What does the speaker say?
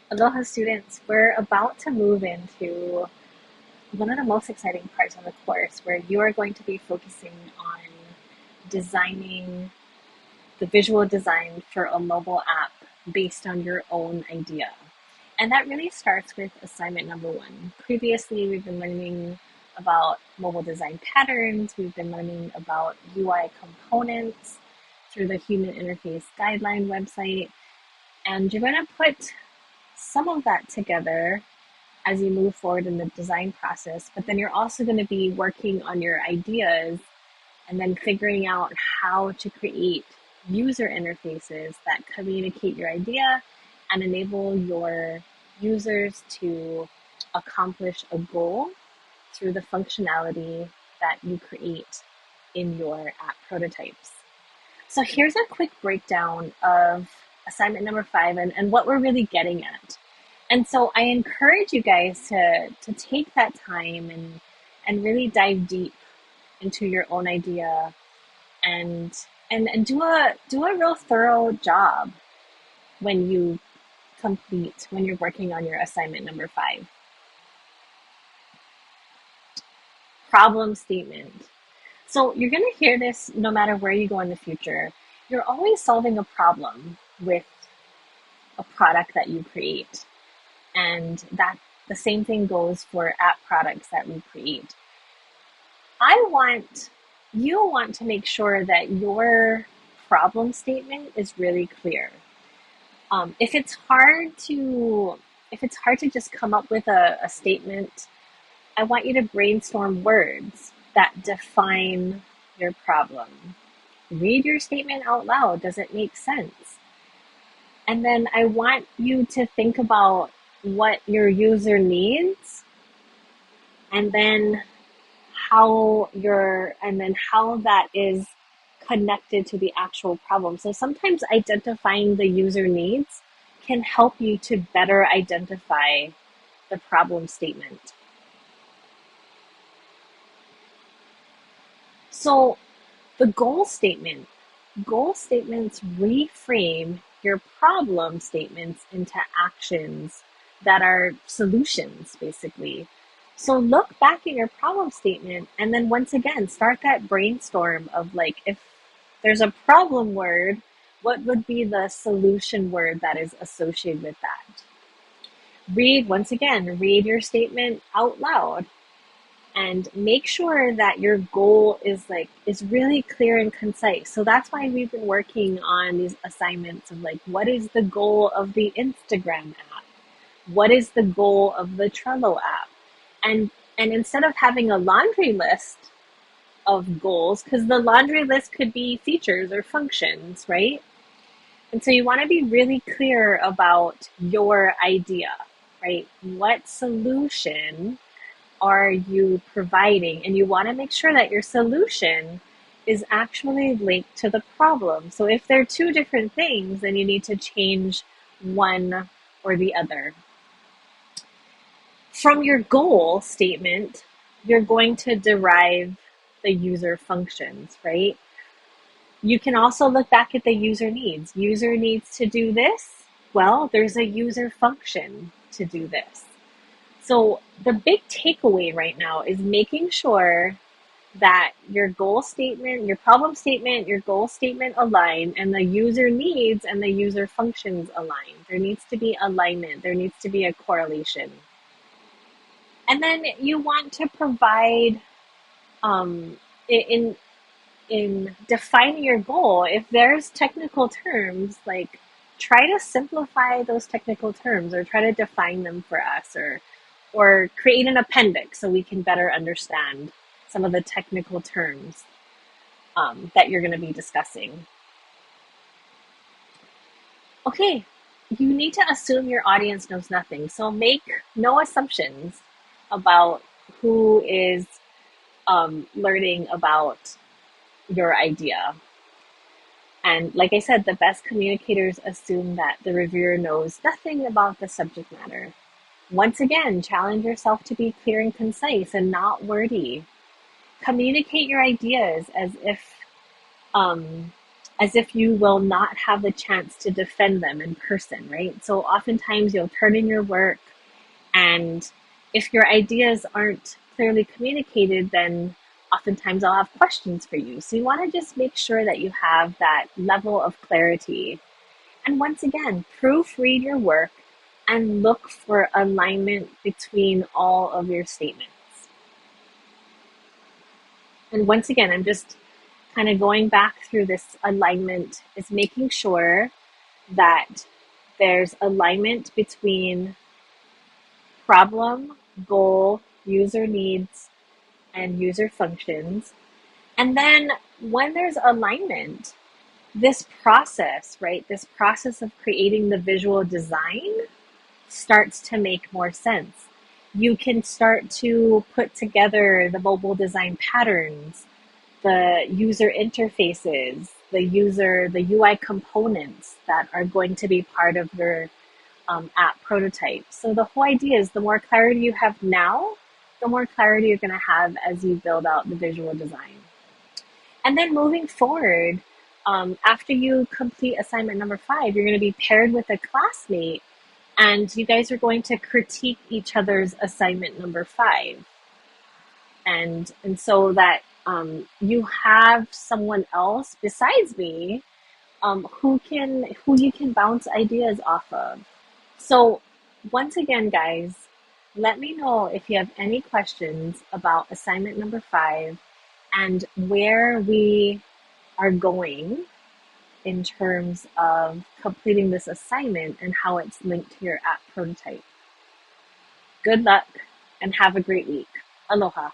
Aloha students, we're about to move into one of the most exciting parts of the course where you are going to be focusing on designing the visual design for a mobile app based on your own idea. And that really starts with assignment number one. Previously, we've been learning about mobile design patterns, we've been learning about UI components through the Human Interface Guideline website, and you're going to put some of that together as you move forward in the design process, but then you're also going to be working on your ideas and then figuring out how to create user interfaces that communicate your idea and enable your users to accomplish a goal through the functionality that you create in your app prototypes. So here's a quick breakdown of assignment number 5 and what we're really getting at. And so I encourage you guys to take that time and really dive deep into your own idea and and do a real thorough job when you when you're working on your assignment number 5. Problem statement. So you're going to hear this no matter where you go in the future. You're always solving a problem with a product that you create. And that the same thing goes for app products that we create. You want to make sure that your problem statement is really clear. If it's hard to just come up with a statement, I want you to brainstorm words that define your problem. Read your statement out loud. Does it make sense? And then I want you to think about what your user needs and then how that is connected to the actual problem. So sometimes identifying the user needs can help you to better identify the problem statement. So the goal statements reframe your problem statements into actions that are solutions, basically. So look back at your problem statement and then once again start that brainstorm of like, if there's a problem word, what would be the solution word that is associated with that? Read your statement out loud and make sure that your goal is really clear and concise. So that's why we've been working on these assignments of like, what is the goal of the Instagram app? What is the goal of the Trello app? And instead of having a laundry list of goals, because the laundry list could be features or functions, right? And so you want to be really clear about your idea, right? What solution are you providing? And you want to make sure that your solution is actually linked to the problem. So if they're two different things, then you need to change one or the other. From your goal statement, you're going to derive the user functions, right? You can also look back at the user needs. User needs to do this. Well, there's a user function to do this. So the big takeaway right now is making sure that your goal statement, your problem statement, your goal statement align, and the user needs and the user functions align. There needs to be alignment. There needs to be a correlation. And then you want to provide in defining your goal, if there's technical terms, like try to simplify those technical terms or try to define them for us or create an appendix so we can better understand some of the technical terms that you're going to be discussing. Okay, you need to assume your audience knows nothing. So make no assumptions about who is learning about your idea. And like I said, the best communicators assume that the reviewer knows nothing about the subject matter. Once again, challenge yourself to be clear and concise and not wordy. Communicate your ideas as if as if you will not have the chance to defend them in person, right? So oftentimes you'll turn in your work, and if your ideas aren't clearly communicated, then oftentimes I'll have questions for you. So you want to just make sure that you have that level of clarity. And once again, proofread your work and look for alignment between all of your statements. And once again, I'm just kind of going back through this alignment, is making sure that there's alignment between problem, goal, user needs, and user functions. And then when there's alignment, this process, right, this process of creating the visual design starts to make more sense. You can start to put together the mobile design patterns, the user interfaces, the UI components that are going to be part of your app prototype. So the whole idea is the more clarity you have now, the more clarity you're going to have as you build out the visual design. And then moving forward, after you complete assignment number 5, you're going to be paired with a classmate, and you guys are going to critique each other's assignment number 5. And so that you have someone else besides me who you can bounce ideas off of. So once again, guys, let me know if you have any questions about assignment number 5 and where we are going in terms of completing this assignment and how it's linked to your app prototype. Good luck and have a great week. Aloha.